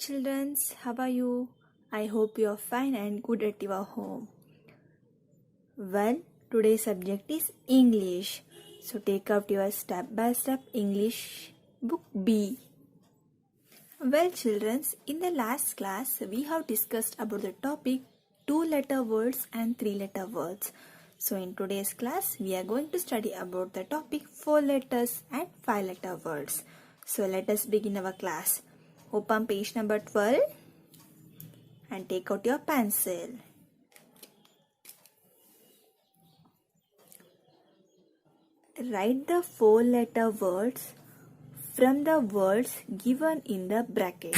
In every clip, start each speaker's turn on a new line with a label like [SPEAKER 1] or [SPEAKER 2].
[SPEAKER 1] children, how are you? I hope you are fine and good at your home. Well, today's subject is English. So take out your step-by-step English book B. Well, children, in the last class we have discussed about the topic 2-letter words and 3-letter words. So in today's class we are going to study about the topic 4 letters and 5-letter words. So let us begin our class. Open page number 12 and take out your pencil. Write the 4-letter words from the words given in the bracket.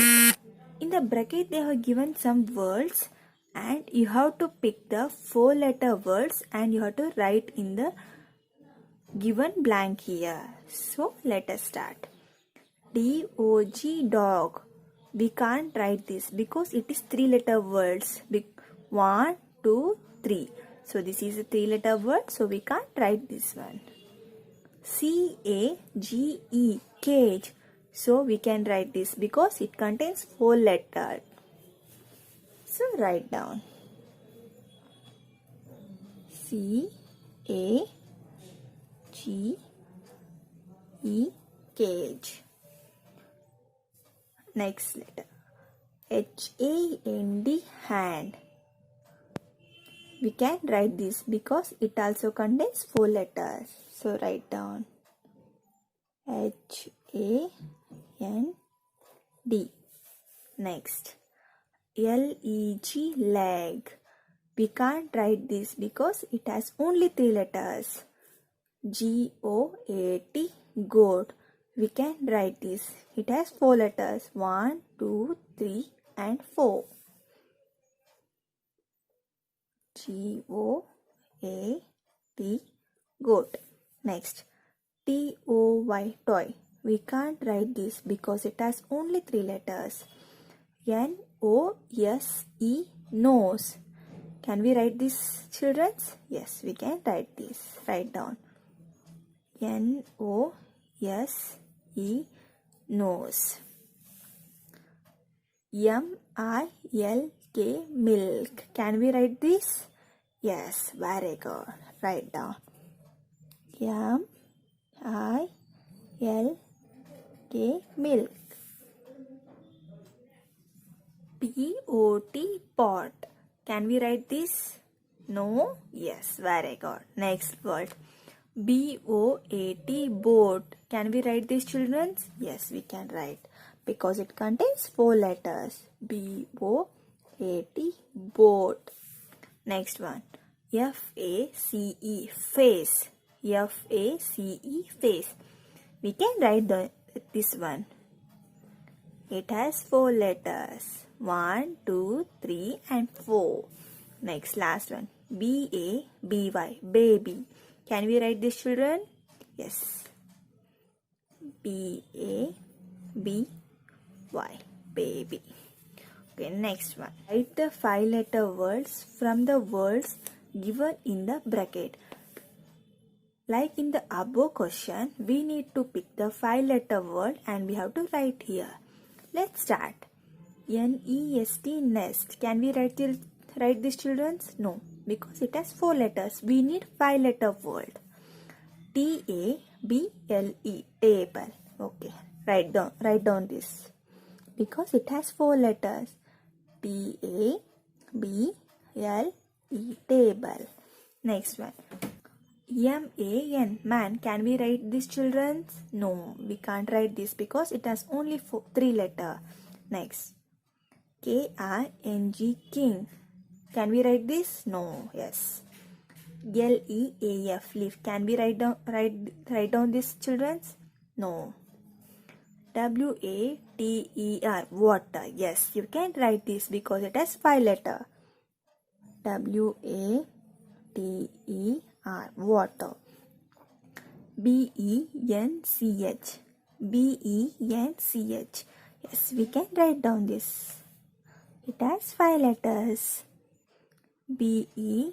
[SPEAKER 1] In the bracket they have given some words and you have to pick the 4-letter words and you have to write in the given blank here. So let us start. D-O-G, dog. We can't write this because it is 3-letter words. 1, 2, 3. So this is a 3-letter word, so we can't write this one. C-A-G-E, cage. So we can write this because it contains 4 letters. So write down. C-A-G-E, cage. Next letter. H-A-N-D, hand. We can write this because it also contains 4 letters. So write down. H-A-N-D. Next. L-E-G, leg. We can't write this because it has only 3 letters. G-O-A-T, goat. We can write this. It has 4 letters. 1, 2, 3 and 4. G-O-A-T, goat. Next. T-O-Y, toy. We can't write this because it has only 3 letters. N-O-S-E, nose. Can we write this, children? Yes, we can write this. Write down. N-O-S-E, nose. M-I-L-K, milk. Can we write this? Yes, very good. Write down. M-I-L-K, milk. P-O-T, pot. Can we write this? No? Yes, very good. Next word. B-O-A-T, boat. Can we write this, children? Yes, we can write because it contains 4 letters. B-O-A-T, boat. Next one. F-A-C-E, face. F-A-C-E, face. We can write this one. It has 4 letters. 1, 2, 3 and 4. Next, last one. B-A-B-Y, baby. Can we write this, children? Yes. B-A-B-Y, baby. Okay, next one. Write the 5-letter words from the words given in the bracket. Like in the above question, we need to pick the 5-letter word and we have to write here. Let's start. N-E-S-T, nest. Can we write this, children? No, because it has 4 letters. We need 5-letter word. T-A-B-L-E, table. Okay, write down this because it has 4 letters. T-A-B-L-E, table. Next one. M-A-N, man. Can we write this, children? No, we can't write this because it has only 3 letters. Next. K-I-N-G, king. Can we write this? No. Yes. L-E-A-F, leaf. Can we write down this, children? No. W-A-T-E-R, water. Yes, you can write this because it has 5 letters. W-A-T-E-R, water. B-E-N-C-H. B-E-N-C-H. Yes, we can write down this. It has 5 letters. B-E-N-C-H,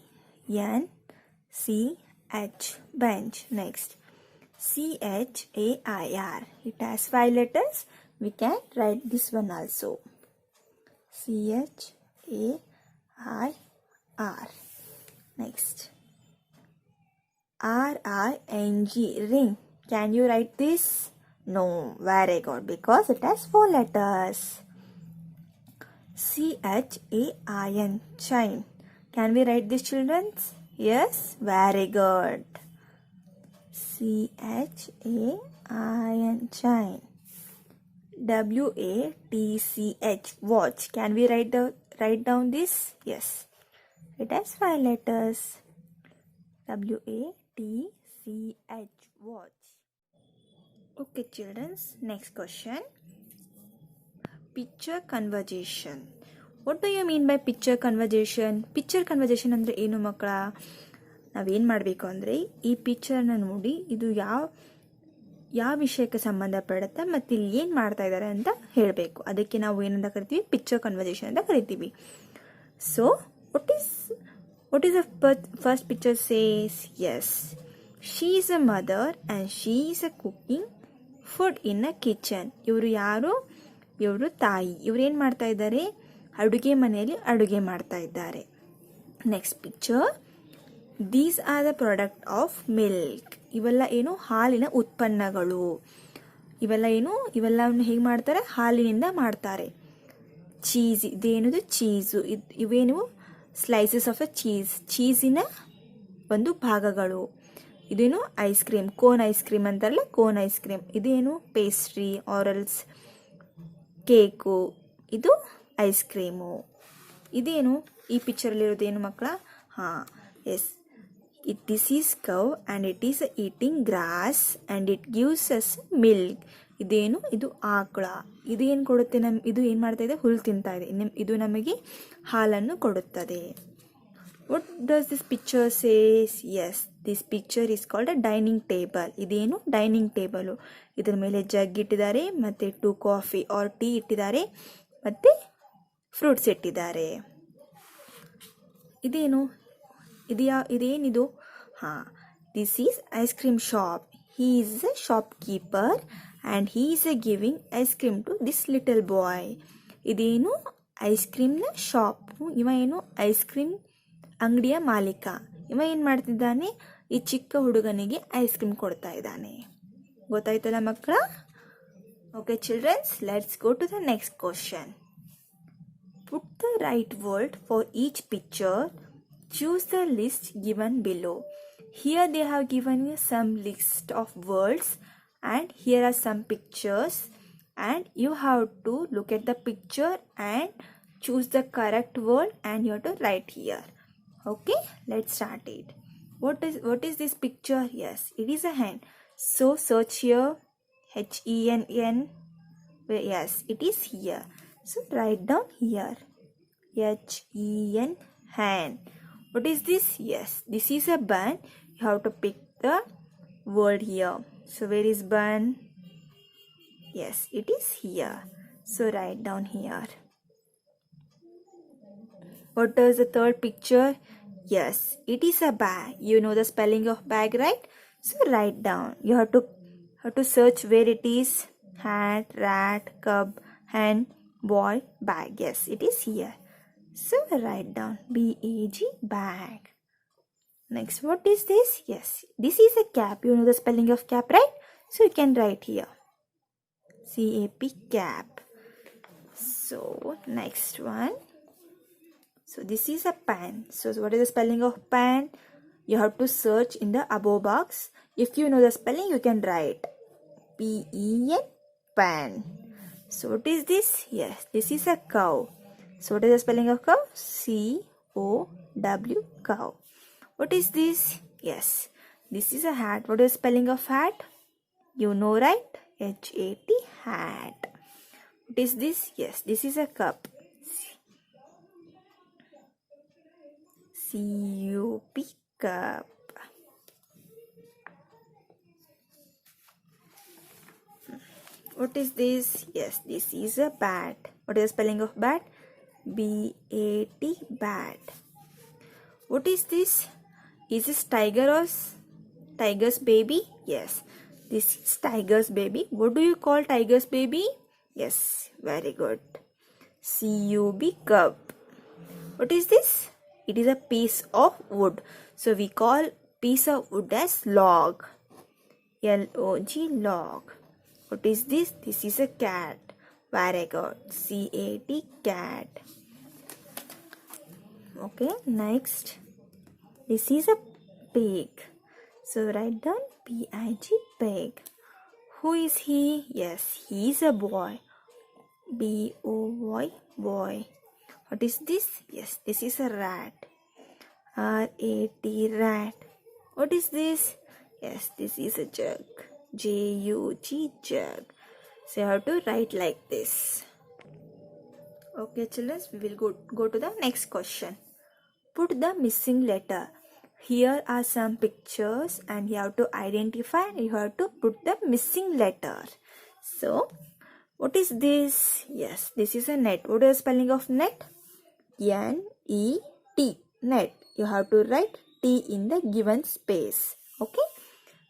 [SPEAKER 1] bench. Next. C-H-A-I-R. It has 5 letters. We can write this one also. CHAIR. Next, RING, ring. Can you write this? No, very good, because it has 4 letters. CHAIN, chime. Can we write this, children? Yes, very good. CHAIN, chime. WATCH, watch. Can we write down this? Yes, it has 5 letters. WATCH, watch. Okay, children. Next question. Picture conversation. What do you mean by picture conversation? Picture conversation ಅಂದರೆ ಏನು ಮಕ್ಕಳ? ನಾವೇನು ಮಾಡಬೇಕು ಅಂದರೆ ಈ ಪಿಕ್ಚರ್ನ ನೋಡಿ ಇದು ಯಾವ ವಿಷಯಕ್ಕೆ ಸಂಬಂಧಪಡುತ್ತೆ ಮತ್ತು ಇಲ್ಲಿ ಏನು ಮಾಡ್ತಾ ಇದ್ದಾರೆ ಅಂತ ಹೇಳಬೇಕು. ಅದಕ್ಕೆ ನಾವು ಏನಂತ ಕರಿತೀವಿ? ಪಿಕ್ಚರ್ ಕನ್ವರ್ಸೇಷನ್ ಅಂತ ಕರಿತೀವಿ. So what is the first picture says? Yes, she is a mother and she is a cooking food in a kitchen. ಇವರು ಯಾರು? ಇವರು ತಾಯಿ. ಇವ್ರು ಏನು ಮಾಡ್ತಾ ಇದ್ದಾರೆ? ಅಡುಗೆ ಮನೆಯಲ್ಲಿ ಅಡುಗೆ ಮಾಡ್ತಾ ಇದ್ದಾರೆ. Next picture, these are the product of milk. ಇವೆಲ್ಲ ಏನು? ಹಾಲಿನ ಉತ್ಪನ್ನಗಳು. ಇವೆಲ್ಲವನ್ನು ಹೇಗೆ ಮಾಡ್ತಾರೆ? ಹಾಲಿನಿಂದ ಮಾಡ್ತಾರೆ. ಚೀಸ್, ಇದೇನದು? ಚೀಸು. ಇವೇನು? ಸ್ಲೈಸಸ್ ಆಫ್ ಅ ಚೀಸಿನ ಒಂದು ಭಾಗಗಳು. ಇದೇನು? Ice cream, cone ice cream ಅಂತಾರಲ್ಲ, ಕೋನ್ ಐಸ್ ಕ್ರೀಮ್. ಇದೇನು? ಪೇಸ್ಟ್ರಿ, ಆರಲ್ಸ್, ಕೇಕು. ಇದು ಐಸ್ ಕ್ರೀಮು. ಇದೇನು? ಈ ಪಿಕ್ಚರಲ್ಲಿರೋದೇನು ಮಕ್ಕಳ? Yes, this is cow and it is eating grass and it gives us milk. ಇದೇನು? ಇದು ಆಕಳ. ಇದು ಏನು ಕೊಡುತ್ತೆ? ಇದು ಏನು ಮಾಡ್ತಾ ಇದೆ? ಹುಲ್ಲು ತಿಂತಾ ಇದೆ. ಇದು ನಮಗೆ ಹಾಲನ್ನು ಕೊಡುತ್ತದೆ. What does this picture says? Yes, this picture is called a dining table. ಇದೇನು? Dining table. ಇದರ ಮೇಲೆ ಜಗ್ ಇಟ್ಟಿದ್ದಾರೆ, ಮತ್ತು 2 ಕಾಫಿ ಆರ್ ಟೀ ಇಟ್ಟಿದ್ದಾರೆ, ಮತ್ತು ಫ್ರೂಟ್ಸ್ ಇಟ್ಟಿದ್ದಾರೆ. ಇದೇನು? ಇದೇನಿದು? This is ice cream shop. He is a shopkeeper and he is a giving ice cream to this little boy. ಇದೇನು? ಐಸ್ ಕ್ರೀಮ್ನ ಶಾಪು. ಇವ ಏನು? ಐಸ್ ಕ್ರೀಮ್ ಅಂಗಡಿಯ ಮಾಲೀಕ. ಇವ ಏನು ಮಾಡ್ತಿದ್ದಾನೆ? ಈ ಚಿಕ್ಕ ಹುಡುಗನಿಗೆ ಐಸ್ ಕ್ರೀಮ್ ಕೊಡ್ತಾ ಇದ್ದಾನೆ. ಗೊತ್ತಾಯ್ತಲ್ಲ ಮಕ್ಕಳ? Okay childrens, let's go to the next question. Put the right word for each picture. Choose the list given below. Here they have given you some list of words and here are some pictures, and you have to look at the picture and choose the correct word and you have to write here. Okay, let's start it. What is this picture? Yes, it is a hen. So search here, HENN. Yes, it is here. So write down here, HEN, hen. What is this? Yes, this is a bun. You have to pick the word here. So where is bun? Yes, it is here. So write down here. What is the third picture? Yes, it is a bag. You know the spelling of bag, right? So write down. You have to search where it is. Hat, rat, cub, hen, boy, bag. Yes, it is here. So write down BAG, bag. Next, what is this? Yes, this is a cap. You know the spelling of cap, right? So you can write here, CAP, cap. So next one. So this is a pen. So what is the spelling of pen? You have to search in the above box. If you know the spelling, you can write PEN, pen. So what is this? Yes, this is a cow. So what is the spelling of cow? COW, cow. What is this? Yes, this is a hat. What is the spelling of hat? You know, right? HAT, hat. What is this? Yes, this is a cup. CUP, cup. What is this? Yes, this is a bat. What is the spelling of bat? BAT, bat. What is this? Is this tiger or tiger's baby? Yes, this is tiger's baby. What do you call tiger's baby? Yes, very good. C-U-B, cub. What is this? It is a piece of wood. So we call piece of wood as log. L-O-G, log. What is this? This is a cat. Very good. C-A-T, cat. Okay, next. This is a pig. So write down P-I-G, pig. Who is he? Yes, he is a boy. B-O-Y, boy. What is this? Yes, this is a rat. R-A-T, rat. What is this? Yes, this is a jug. J-U-G, jug. So you have to write like this. Okay, children, we will go to the next question. Put the missing letter. Here are some pictures and you have to identify and you have to put the missing letter. So, what is this? Yes, this is a net. What is the spelling of net? N-E-T, net. You have to write T in the given space. Okay.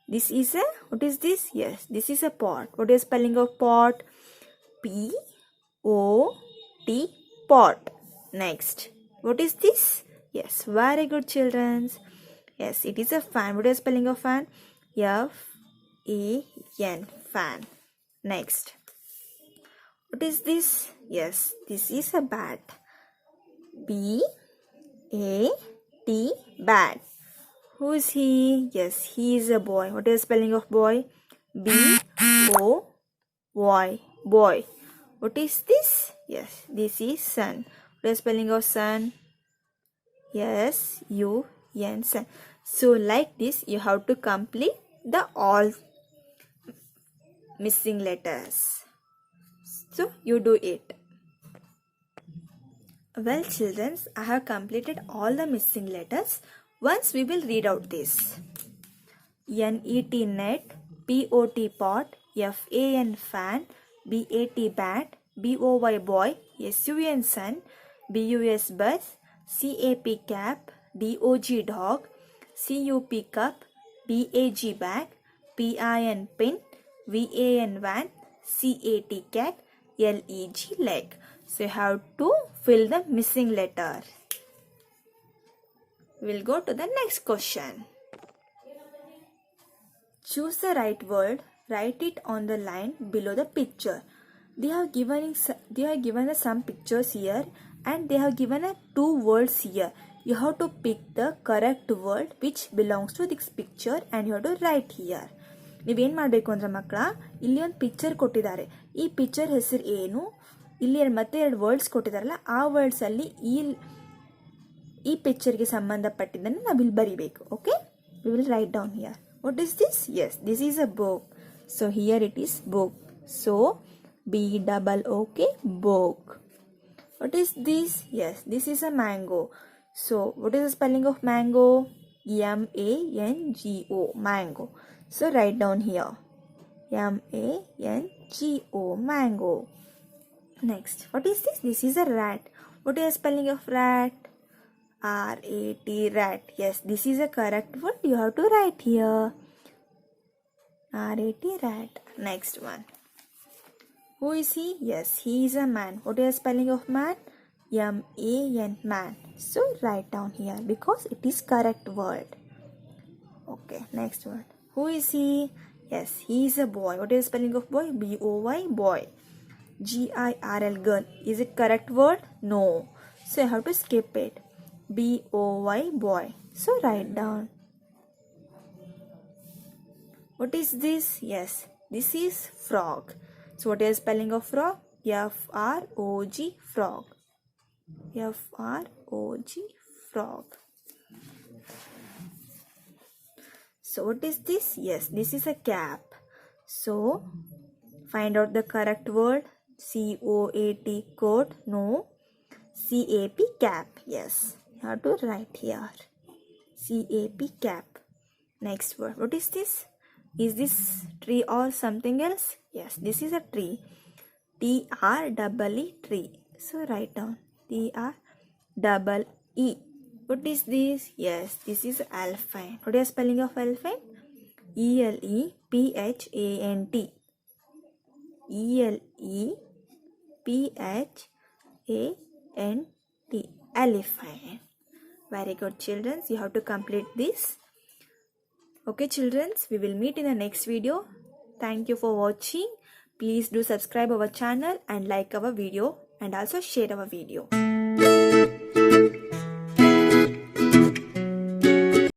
[SPEAKER 1] This is a, what is this? Yes, this is a pot. What is the spelling of pot? P-O-T, pot. Next. What is this? Yes, very good, children. Yes, it is a fan. What is the spelling of fan? F-A-N, fan. Next. What is this? Yes, this is a bat. B-A-T, bat. Who is he? Yes, he is a boy. What is the spelling of boy? B-O-Y, boy. What is this? Yes, this is sun. What is the spelling of sun? Yes, U-N, sun. So like this, you have to complete the all missing letters. So you do it. Well, children, I have completed all the missing letters. Once we will read out this. N-E-T, net. P-O-T, pot. F-A-N, fan. B-A-T, bat. B-O-Y, boy. S-U-N, sun. B-U-S, bus. C-A-P, cap. D-O-G, dog. C-U-P, cup. B-A-G, bag. P-I-N, pin. V-A-N, van. C-A-T, cat. L-E-G, leg. So you have to fill the missing letter. We'll go to the next question. Choose the right word. Write it on the line below the picture. They have given us some pictures here and they have given us two words here. You have to pick the correct word which belongs to this picture and you have to write here. ನೀವೇನು ಮಾಡಬೇಕು ಅಂದರೆ ಮಕ್ಕಳ ಇಲ್ಲಿ ಒಂದು picture ಕೊಟ್ಟಿದ್ದಾರೆ. ಈ picture ಹೆಸರು ಏನು, ಇಲ್ಲಿ ಮತ್ತೆ ಎರಡು ವರ್ಡ್ಸ್ ಕೊಟ್ಟಿದ್ದಾರಲ್ಲ ಆ ವರ್ಡ್ಸಲ್ಲಿ ಈ ಪಿಕ್ಚರ್ಗೆ ಸಂಬಂಧಪಟ್ಟಿದ್ದನ್ನು ನಾವಿಲ್ಲಿ ಬರಿಬೇಕು. Okay, we will write down here. What is this? Yes, this is a book. So here it is book. So B-double-O-K, book. What is this? Yes, this is a mango. So what is the spelling of mango? M-A-N-G-O, mango. So write down here. M-A-N-G-O, mango. Next, what is this? This is a rat. What is the spelling of rat? R-A-T, rat. Yes, this is a correct word. You have to write here. R-A-T, rat. Next one. Who is he? Yes, he is a man. What is the spelling of man? M-A-N, man. So write down here because it is correct word. Okay, next word. Who is he? Yes, he is a boy. What is the spelling of boy? B-O-Y, boy. G-I-R-L, girl. Is it correct word? No. So you have to skip it. B-O-Y, boy. So write down. What is this? Yes, this is frog. So what is the spelling of frog? F-R-O-G, frog. F-R-O-G, frog. So what is this? Yes, this is a cap. So find out the correct word. C-O-A-T, coat. No. C-A-P, cap. Yes, you have to write here. C-A-P, cap. Next word. What is this? Is this tree or something else? Yes, this is a tree. T-R-E-E, tree. So write down. T-R-E-E. What is this? Yes, this is elephant. What is the spelling of elephant? E-L-E-P-H-A-N-T. E-L-E-P-H-A-N-T. E-L-E-P-H-A-N-T, elephant. Very good, children. You have to complete this. Okay, children, we will meet in the next video. Thank you for watching. Please do subscribe our channel and like our video and also share our video.